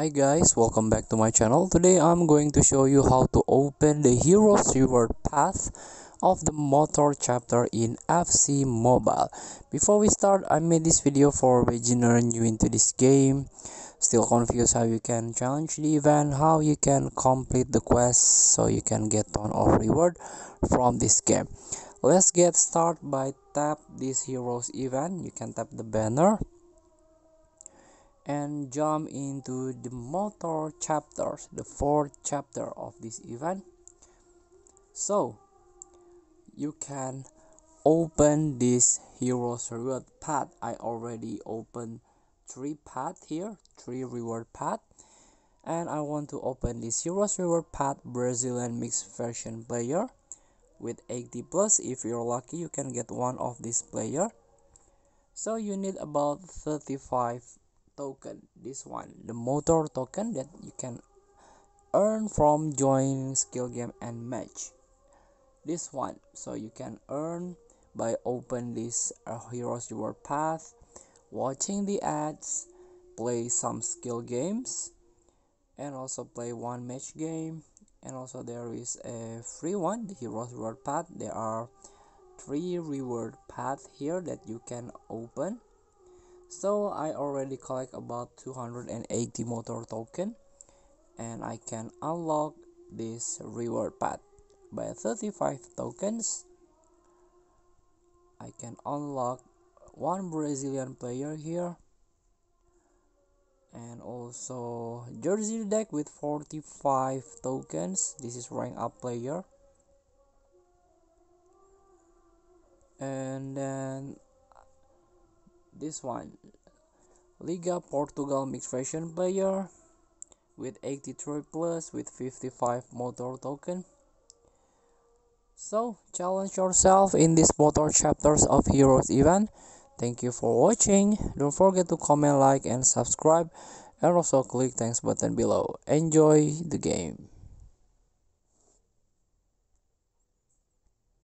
Hi guys, welcome back to my channel. Today I'm going to show you how to open the Heroes Reward Path of the Motor chapter in FC Mobile. Before we start, I made this video for beginner new into this game, still confused how you can challenge the event, how you can complete the quest so you can get ton of reward from this game. Let's get started by tap this Heroes event. You can tap the banner and jump into the motor chapters, the fourth chapter of this event. So you can open this heroes reward path. I already opened three path here, three reward path, and I want to open this heroes reward path Brazilian mixed version player with 80 plus. If you're lucky, you can get one of this player. So you need about 35 token. This one, the motor token that you can earn from joining skill game and match. This one, so you can earn by open this heroes reward path, watching the ads, play some skill games, and also play one match game. And also there is a free one, the heroes reward path. There are three reward path here that you can open. So I already collect about 280 motor token, and I can unlock this reward path by 35 tokens. I can unlock one Brazilian player here, and also jersey deck with 45 tokens. This is rank up player. And then this one, Liga Portugal mixed version player with 83 plus with 55 motor token. So challenge yourself in these motor chapters of Heroes event. Thank you for watching. Don't forget to comment, like, and subscribe, and also click thanks button below. Enjoy the game.